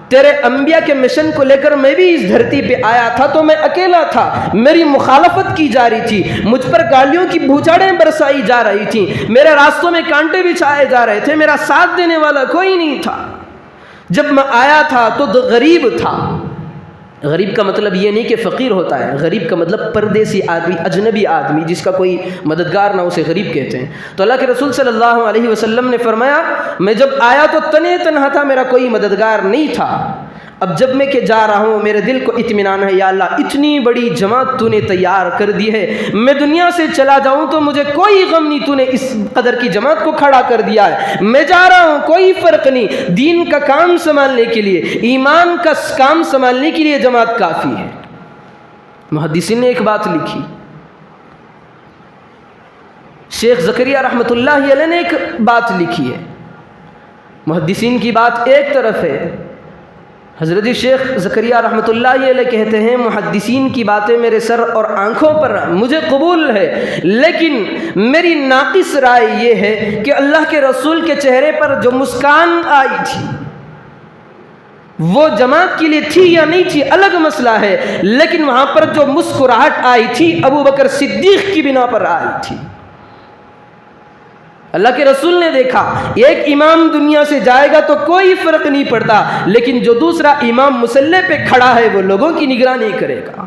تیرے انبیاء کے مشن کو لے کر میں بھی اس دھرتی پہ آیا تھا تو میں اکیلا تھا، میری مخالفت کی جا رہی تھی، مجھ پر گالیوں کی بھوچاڑیں برسائی جا رہی تھیں، میرے راستوں میں کانٹے بچھائے جا رہے تھے، میرا ساتھ دینے والا کوئی نہیں تھا۔ جب میں آیا تھا تو غریب تھا۔ غریب کا مطلب یہ نہیں کہ فقیر ہوتا ہے، غریب کا مطلب پردیسی آدمی، اجنبی آدمی جس کا کوئی مددگار نہ، اسے غریب کہتے ہیں۔ تو اللہ کے رسول صلی اللہ علیہ وسلم نے فرمایا میں جب آیا تو تنہا تھا، میرا کوئی مددگار نہیں تھا۔ اب جب میں کہ جا رہا ہوں میرے دل کو اطمینان ہے، یا اللہ اتنی بڑی جماعت تو نے تیار کر دی ہے، میں دنیا سے چلا جاؤں تو مجھے کوئی غم نہیں، تو نے اس قدر کی جماعت کو کھڑا کر دیا ہے، میں جا رہا ہوں کوئی فرق نہیں، دین کا کام سنبھالنے کے لیے، ایمان کا کام سنبھالنے کے لیے جماعت کافی ہے۔ محدثین نے ایک بات لکھی، شیخ زکریا رحمۃ اللہ علیہ نے ایک بات لکھی ہے، محدثین کی بات ایک طرف ہے، حضرت شیخ زکریا رحمۃ اللہ علیہ کہتے ہیں محدثین کی باتیں میرے سر اور آنکھوں پر مجھے قبول ہے، لیکن میری ناقص رائے یہ ہے کہ اللہ کے رسول کے چہرے پر جو مسکان آئی تھی وہ جماعت کے لیے تھی یا نہیں تھی الگ مسئلہ ہے، لیکن وہاں پر جو مسکراہٹ آئی تھی ابو بکر صدیق کی بنا پر آئی تھی۔ اللہ کے رسول نے دیکھا ایک امام دنیا سے جائے گا تو کوئی فرق نہیں پڑتا، لیکن جو دوسرا امام مصلی پہ کھڑا ہے وہ لوگوں کی نگرانی کرے گا۔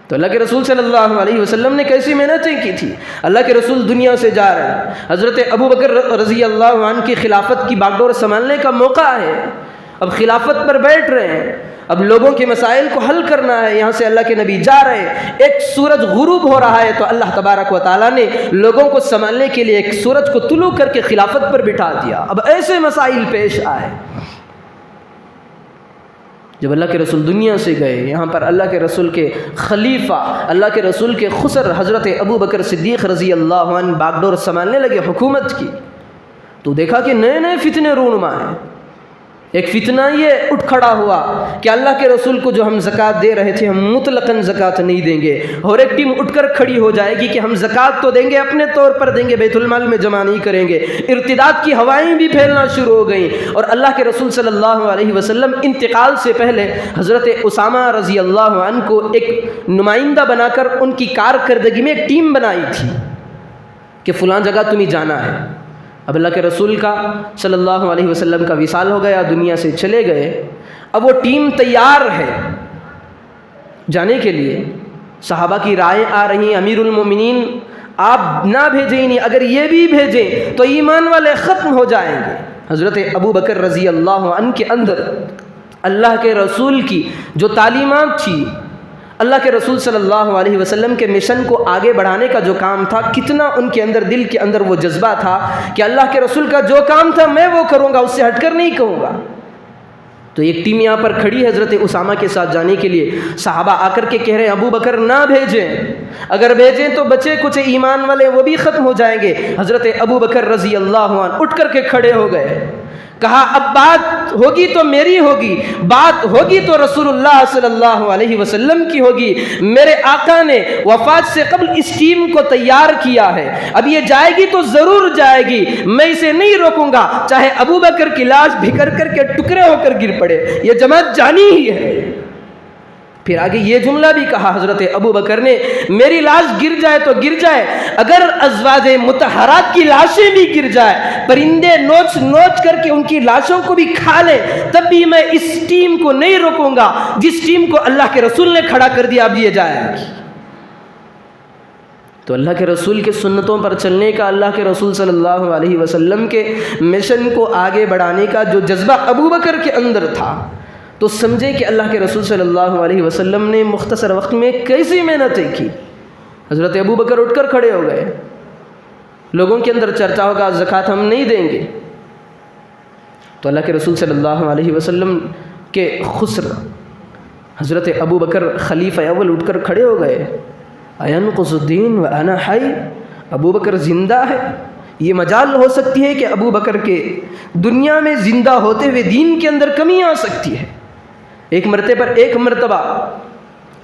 تو اللہ کے رسول صلی اللہ علیہ وسلم نے کیسی محنتیں کی تھی، اللہ کے رسول دنیا سے جا رہے ہیں، حضرت ابو بکر رضی اللہ عنہ کی خلافت کی باغڈور سنبھالنے کا موقع ہے، اب خلافت پر بیٹھ رہے ہیں، اب لوگوں کے مسائل کو حل کرنا ہے، یہاں سے اللہ کے نبی جا رہے ہیں، ایک سورج غروب ہو رہا ہے تو اللہ تبارک و تعالیٰ نے لوگوں کو سنبھالنے کے لیے ایک سورج کو طلوع کر کے خلافت پر بٹھا دیا۔ اب ایسے مسائل پیش آئے، جب اللہ کے رسول دنیا سے گئے، یہاں پر اللہ کے رسول کے خلیفہ، اللہ کے رسول کے خسر حضرت ابو بکر صدیق رضی اللہ عنہ باغڈور سنبھالنے لگے حکومت کی، تو دیکھا کہ نئے نئے فتنے رونما ہیں، ایک فتنہ یہ اٹھ کھڑا ہوا کہ اللہ کے رسول کو جو ہم زکوٰۃ دے رہے تھے ہم مطلقاً زکوٰۃ نہیں دیں گے، اور ایک ٹیم اٹھ کر کھڑی ہو جائے گی کہ ہم زکوٰۃ تو دیں گے، اپنے طور پر دیں گے، بیت المال میں جمع نہیں کریں گے۔ ارتداد کی ہوائیں بھی پھیلنا شروع ہو گئیں، اور اللہ کے رسول صلی اللہ علیہ وسلم انتقال سے پہلے حضرت اسامہ رضی اللہ عنہ کو ایک نمائندہ بنا کر ان کی کارکردگی میں ایک ٹیم بنائی تھی کہ فلاں جگہ تمہیں جانا ہے۔ اب اللہ کے رسول کا صلی اللہ علیہ وسلم کا وصال ہو گیا، دنیا سے چلے گئے، اب وہ ٹیم تیار ہے جانے کے لیے۔ صحابہ کی رائے آ رہی ہیں، امیر المومنین آپ نہ بھیجیں، نہیں اگر یہ بھی بھیجیں تو ایمان والے ختم ہو جائیں گے۔ حضرت ابو بکر رضی اللہ عنہ کے اندر اللہ کے رسول کی جو تعلیمات تھی، اللہ کے رسول صلی اللہ علیہ وسلم کے مشن کو آگے بڑھانے کا جو کام تھا، کتنا ان کے اندر دل کے اندر وہ جذبہ تھا کہ اللہ کے رسول کا جو کام تھا میں وہ کروں گا، اس سے ہٹ کر نہیں کہوں گا۔ تو ایک ٹیم یہاں پر کھڑی ہے حضرت اسامہ کے ساتھ جانے کے لیے۔ صحابہ آ کر کے کہہ رہے ہیں ابو بکر نہ بھیجیں، اگر بھیجیں تو بچے کچھ ایمان والے وہ بھی ختم ہو جائیں گے۔ حضرت ابو بکر رضی اللہ عنہ اٹھ کر کے کھڑے ہو گئے، کہا اب بات ہوگی تو میری ہوگی، بات ہوگی تو رسول اللہ صلی اللہ علیہ وسلم کی ہوگی۔ میرے آقا نے وفات سے قبل اس ٹیم کو تیار کیا ہے، اب یہ جائے گی تو ضرور جائے گی، میں اسے نہیں روکوں گا، چاہے ابو بکر کی لاش بکھر کر کے ٹکڑے ہو کر گر پڑے، یہ جماعت جانی ہی ہے۔ پھر آگے یہ جملہ بھی کہا حضرت ابو بکر نے، میری لاش گر جائے تو گر جائے، اگر ازواج مطہرات کی لاشیں بھی گر جائے، پرندے نوچ نوچ کر کے ان کی لاشوں کو بھی کھا لیں، تب بھی میں اس ٹیم کو نہیں روکوں گا جس ٹیم کو اللہ کے رسول نے کھڑا کر دیا، اب یہ جائے گی۔ تو اللہ کے رسول کے سنتوں پر چلنے کا، اللہ کے رسول صلی اللہ علیہ وسلم کے مشن کو آگے بڑھانے کا جو جذبہ ابو بکر کے اندر تھا، تو سمجھے کہ اللہ کے رسول صلی اللہ علیہ وسلم نے مختصر وقت میں کیسی محنتیں کی۔ حضرت ابو بکر اٹھ کر کھڑے ہو گئے، لوگوں کے اندر چرچا ہوگا زکوٰۃ ہم نہیں دیں گے، تو اللہ کے رسول صلی اللہ علیہ وسلم کے خسر حضرت ابو بکر خلیفہ اول اٹھ کر کھڑے ہو گئے، اینقص الدین وانا حی، ابو بکر زندہ ہے، یہ مجال ہو سکتی ہے کہ ابو بکر کے دنیا میں زندہ ہوتے ہوئے دین کے اندر کمی آ سکتی ہے۔ ایک مرتبہ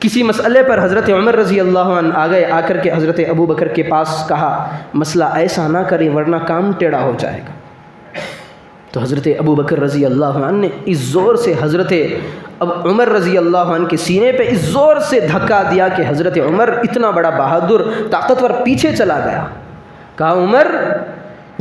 کسی مسئلے پر حضرت عمر رضی اللہ عنہ آ گئے، آ کر کے حضرت ابو بکر کے پاس کہا مسئلہ ایسا نہ کریں ورنہ کام ٹیڑھا ہو جائے گا۔ تو حضرت ابو بکر رضی اللہ عنہ نے اس زور سے حضرت عمر رضی اللہ عنہ کے سینے پہ اس زور سے دھکا دیا کہ حضرت عمر اتنا بڑا بہادر طاقتور پیچھے چلا گیا۔ کہا عمر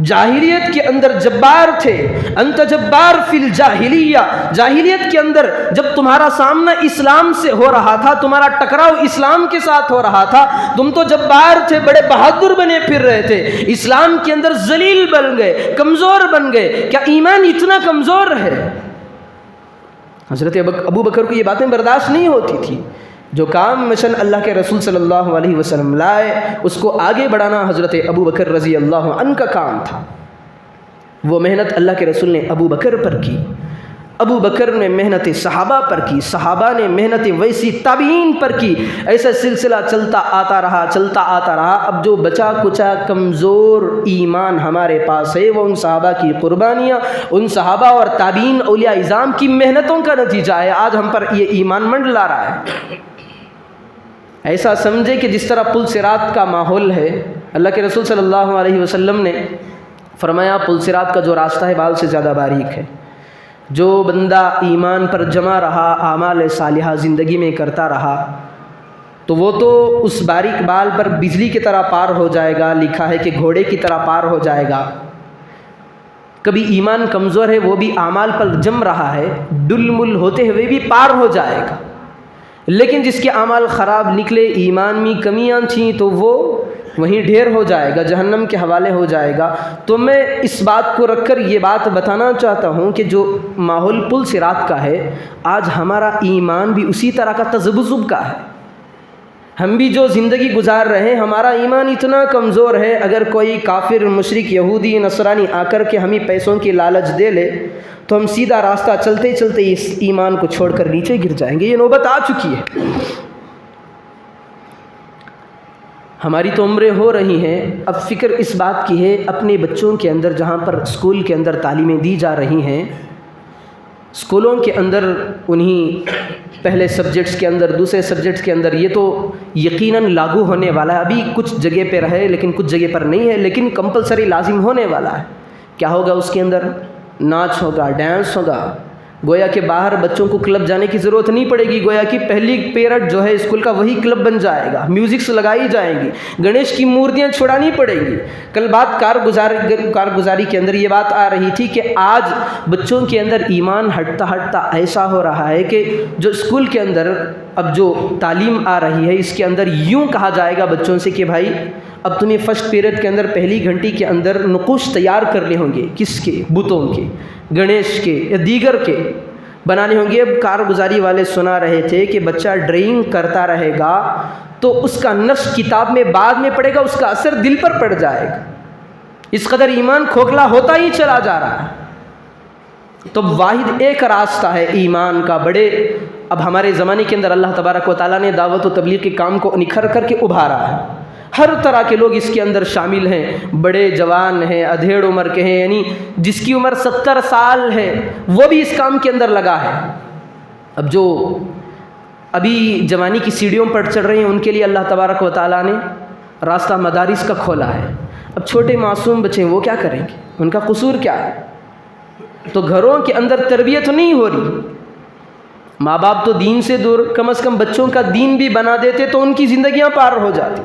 جاہلیت کے اندر جبار تھے، انت جبار فی الجاہلیہ، جاہلیت کے اندر جب تمہارا سامنا اسلام سے ہو رہا تھا، تمہارا ٹکراؤ اسلام کے ساتھ ہو رہا تھا، تم تو جبار تھے، بڑے بہادر بنے پھر رہے تھے، اسلام کے اندر ذلیل بن گئے، کمزور بن گئے، کیا ایمان اتنا کمزور ہے؟ حضرت ابو بکر کو یہ باتیں برداشت نہیں ہوتی تھی۔ جو کام مشن اللہ کے رسول صلی اللہ علیہ وسلم لائے اس کو آگے بڑھانا حضرت ابو بکر رضی اللہ عنہ کا کام تھا۔ وہ محنت اللہ کے رسول نے ابو بکر پر کی، ابو بکر نے محنت صحابہ پر کی، صحابہ نے محنت ویسی تابعین پر کی، ایسا سلسلہ چلتا آتا رہا۔ اب جو بچا کچا کمزور ایمان ہمارے پاس ہے وہ ان صحابہ کی قربانیاں، ان صحابہ اور تابعین اولیاء اعظام کی محنتوں کا نتیجہ ہے۔ آج ہم پر یہ ایمان منڈلا رہا ہے۔ ایسا سمجھے کہ جس طرح پل صراط کا ماحول ہے، اللہ کے رسول صلی اللہ علیہ وسلم نے فرمایا پل صراط کا جو راستہ ہے بال سے زیادہ باریک ہے۔ جو بندہ ایمان پر جمع رہا، اعمال صالحہ زندگی میں کرتا رہا، تو وہ تو اس باریک بال پر بجلی کی طرح پار ہو جائے گا، لکھا ہے کہ گھوڑے کی طرح پار ہو جائے گا۔ کبھی ایمان کمزور ہے وہ بھی اعمال پر جم رہا ہے، ڈل مل ہوتے ہوئے بھی پار ہو جائے گا، لیکن جس کے اعمال خراب نکلے، ایمان میں کمیاں تھیں، تو وہ وہیں ڈھیر ہو جائے گا، جہنم کے حوالے ہو جائے گا۔ تو میں اس بات کو رکھ کر یہ بات بتانا چاہتا ہوں کہ جو ماحول پل صراط کا ہے، آج ہمارا ایمان بھی اسی طرح کا تذبذب کا ہے۔ ہم بھی جو زندگی گزار رہے ہیں، ہمارا ایمان اتنا کمزور ہے، اگر کوئی کافر مشرک یہودی نصرانی آ کر کے ہمیں پیسوں کی لالچ دے لے تو ہم سیدھا راستہ چلتے چلتے اس ایمان کو چھوڑ کر نیچے گر جائیں گے۔ یہ نوبت آ چکی ہے۔ ہماری تو عمریں ہو رہی ہیں، اب فکر اس بات کی ہے اپنے بچوں کے اندر، جہاں پر اسکول کے اندر تعلیمیں دی جا رہی ہیں، اسکولوں کے اندر انہیں پہلے سبجیکٹس کے اندر، دوسرے سبجیکٹس کے اندر یہ تو یقیناً لاگو ہونے والا ہے، ابھی کچھ جگہ پہ رہے لیکن کچھ جگہ پر نہیں ہے، لیکن کمپلسری لازم ہونے والا ہے۔ کیا ہوگا اس کے اندر؟ ناچ ہوگا، ڈانس ہوگا، گویا کہ باہر بچوں کو کلب جانے کی ضرورت نہیں پڑے گی، گویا کہ پہلی پیریڈ جو ہے اسکول کا وہی کلب بن جائے گا، میوزکس لگائی جائیں گی، گنیش کی مورتیاں چھڑانی پڑیں گی۔ کل بات کارگزاری کے اندر یہ بات آ رہی تھی کہ آج بچوں کے اندر ایمان ہٹتا ایسا ہو رہا ہے کہ جو اسکول کے اندر اب جو تعلیم آ رہی ہے اس کے اندر یوں کہا جائے گا بچوں سے کہ بھائی اب تمہیں فرسٹ پیریڈ کے اندر پہلی گھنٹی کے اندر نقوش تیار کرنے ہوں گے، کس کے؟ بتوں کے، گنیش کے یا دیگر کے بنانے ہوں گے۔ اب کارگزاری والے سنا رہے تھے کہ بچہ ڈرائنگ کرتا رہے گا تو اس کا نقش کتاب میں بعد میں پڑے گا، اس کا اثر دل پر پڑ جائے گا، اس قدر ایمان کھوکھلا ہوتا ہی چلا جا رہا ہے۔ تو واحد ایک راستہ ہے ایمان کا، بڑے اب ہمارے زمانے کے اندر اللہ تبارک و تعالیٰ نے دعوت و تبلیغ کے کام کو نکھر کر کے ابھارا ہے، ہر طرح کے لوگ اس کے اندر شامل ہیں، بڑے جوان ہیں، ادھیڑ عمر کے ہیں، یعنی جس کی عمر 70 سال ہے وہ بھی اس کام کے اندر لگا ہے۔ اب جو ابھی جوانی کی سیڑھیوں پر چڑھ رہے ہیں ان کے لیے اللہ تبارک و تعالیٰ نے راستہ مدارس کا کھولا ہے۔ اب چھوٹے معصوم بچے ہیں، وہ کیا کریں گے؟ ان کا قصور کیا ہے؟ تو گھروں کے اندر تربیت نہیں ہو رہی، ماں باپ تو دین سے دور، کم از کم بچوں کا دین بھی بنا دیتے تو ان کی زندگیاں پار ہو جاتی۔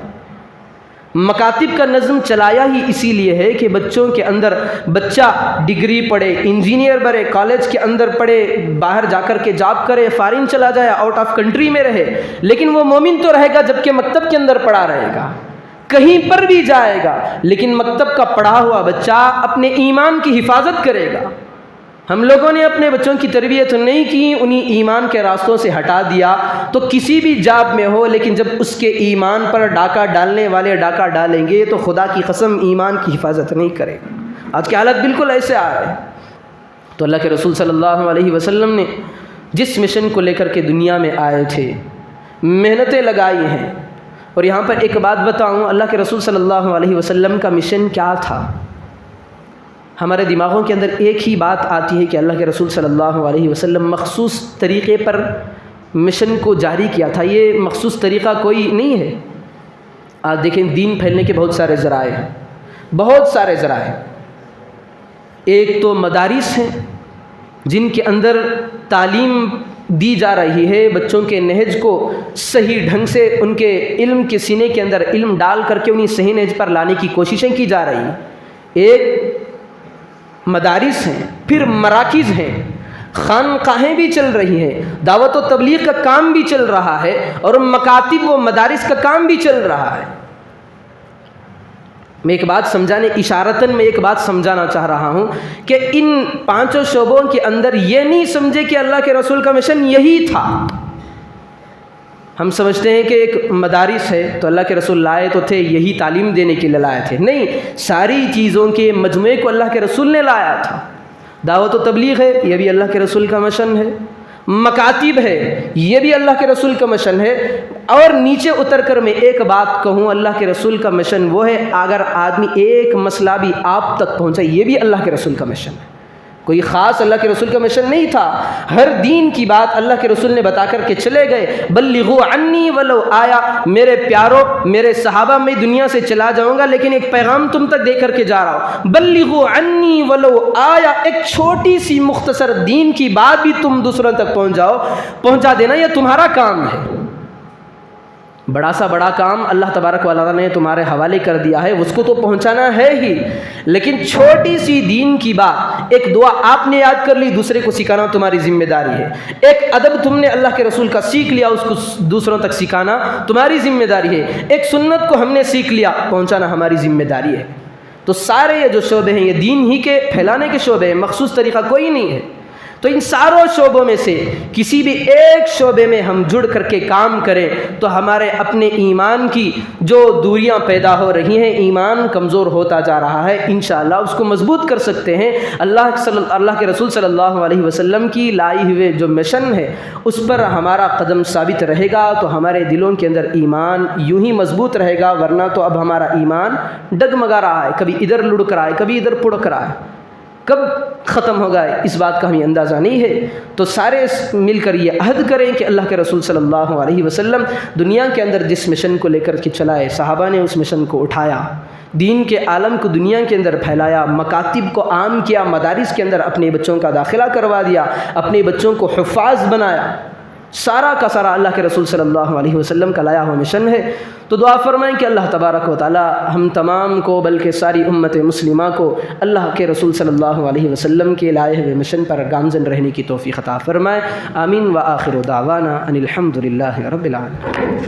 مکاتب کا نظم چلایا ہی اسی لیے ہے کہ بچوں کے اندر بچہ ڈگری پڑھے، انجینئر بنے، کالج کے اندر پڑھے، باہر جا کر کے جاب کرے، فارن چلا جائے، آؤٹ آف کنٹری میں رہے، لیکن وہ مومن تو رہے گا جبکہ مکتب کے اندر پڑھا رہے گا، کہیں پر بھی جائے گا لیکن مکتب کا پڑھا ہوا بچہ اپنے ایمان کی حفاظت کرے گا۔ ہم لوگوں نے اپنے بچوں کی تربیت نہیں کی، انہیں ایمان کے راستوں سے ہٹا دیا، تو کسی بھی جاب میں ہو لیکن جب اس کے ایمان پر ڈاکہ ڈالنے والے ڈاکہ ڈالیں گے تو خدا کی قسم ایمان کی حفاظت نہیں کرے گا۔ آج کی حالت بالکل ایسے آ رہے ہیں۔ تو اللہ کے رسول صلی اللہ علیہ وسلم نے جس مشن کو لے کر کے دنیا میں آئے تھے، محنتیں لگائی ہیں، اور یہاں پر ایک بات بتاؤں، اللہ کے رسول صلی اللہ علیہ وسلم کا مشن کیا تھا؟ ہمارے دماغوں کے اندر ایک ہی بات آتی ہے کہ اللہ کے رسول صلی اللہ علیہ وسلم مخصوص طریقے پر مشن کو جاری کیا تھا۔ یہ مخصوص طریقہ کوئی نہیں ہے۔ آج دیکھیں دین پھیلنے کے بہت سارے ذرائع ہیں، بہت سارے ذرائع۔ ایک تو مدارس ہیں جن کے اندر تعلیم دی جا رہی ہے، بچوں کے نہج کو صحیح ڈھنگ سے ان کے علم کے سینے کے اندر علم ڈال کر کے انہیں صحیح نہج پر لانے کی کوششیں کی جا رہی ہیں۔ ایک مدارس ہیں، پھر مراکز ہیں، خانقاہیں بھی چل رہی ہیں، دعوت و تبلیغ کا کام بھی چل رہا ہے، اور مکاتب و مدارس کا کام بھی چل رہا ہے۔ میں ایک بات اشارتاً میں ایک بات سمجھانا چاہ رہا ہوں کہ ان 5 شعبوں کے اندر یہ نہیں سمجھے کہ اللہ کے رسول کا مشن یہی تھا۔ ہم سمجھتے ہیں کہ ایک مدارس ہے تو اللہ کے رسول لائے تو تھے یہی تعلیم دینے کے لیے لائے تھے، نہیں، ساری چیزوں کے مجموعے کو اللہ کے رسول نے لایا تھا۔ دعوت و تبلیغ ہے، یہ بھی اللہ کے رسول کا مشن ہے، مکاتب ہے، یہ بھی اللہ کے رسول کا مشن ہے، اور نیچے اتر کر میں ایک بات کہوں، اللہ کے رسول کا مشن وہ ہے اگر آدمی ایک مسئلہ بھی آپ تک پہنچائے، یہ بھی اللہ کے رسول کا مشن ہے۔ کوئی خاص اللہ کے رسول کا مشن نہیں تھا، ہر دین کی بات اللہ کے رسول نے بتا کر کے چلے گئے۔ بلغوا عنی ولو آیا، میرے پیارو، میرے صحابہ، میں دنیا سے چلا جاؤں گا لیکن ایک پیغام تم تک دے کر کے جا رہا ہوں۔ بلغوا عنی ولو آیا، ایک چھوٹی سی مختصر دین کی بات بھی تم دوسروں تک پہنچا دینا، یہ تمہارا کام ہے۔ بڑا سا بڑا کام اللہ تبارک و تعالیٰ نے تمہارے حوالے کر دیا ہے، اس کو تو پہنچانا ہے ہی، لیکن چھوٹی سی دین کی بات، ایک دعا آپ نے یاد کر لی، دوسرے کو سکھانا تمہاری ذمہ داری ہے۔ ایک ادب تم نے اللہ کے رسول کا سیکھ لیا، اس کو دوسروں تک سکھانا تمہاری ذمہ داری ہے۔ ایک سنت کو ہم نے سیکھ لیا، پہنچانا ہماری ذمہ داری ہے۔ تو سارے یہ جو شعبے ہیں یہ دین ہی کے پھیلانے کے شعبے ہیں، مخصوص طریقہ کوئی نہیں ہے۔ تو ان ساروں شعبوں میں سے کسی بھی ایک شعبے میں ہم جڑ کر کے کام کریں تو ہمارے اپنے ایمان کی جو دوریاں پیدا ہو رہی ہیں، ایمان کمزور ہوتا جا رہا ہے، انشاءاللہ اس کو مضبوط کر سکتے ہیں۔ اللہ کے رسول صلی اللہ علیہ وسلم کی لائی ہوئے جو مشن ہے اس پر ہمارا قدم ثابت رہے گا تو ہمارے دلوں کے اندر ایمان یوں ہی مضبوط رہے گا، ورنہ تو اب ہمارا ایمان ڈگمگا رہا ہے، کبھی ادھر لڑک رہا ہے، کبھی ادھر پڑک رہا ہے، کب ختم ہوگا اس بات کا ہمیں اندازہ نہیں ہے. تو سارے مل کر یہ عہد کریں کہ اللہ کے رسول صلی اللہ علیہ وسلم دنیا کے اندر جس مشن کو لے کر کے چلائے، صحابہ نے اس مشن کو اٹھایا، دین کے عالم کو دنیا کے اندر پھیلایا، مکاتب کو عام کیا، مدارس کے اندر اپنے بچوں کا داخلہ کروا دیا، اپنے بچوں کو حفاظ بنایا. سارا کا سارا اللہ کے رسول صلی اللہ علیہ وسلم کا لایا ہوا مشن ہے. تو دعا فرمائیں کہ اللہ تبارک و تعالی ہم تمام کو، بلکہ ساری امت مسلمہ کو اللہ کے رسول صلی اللہ علیہ وسلم کے لائے ہوئے مشن پر گامزن رہنے کی توفیق عطا فرمائے. آمین. وآخر دعوانا ان الحمد للہ رب العالمین.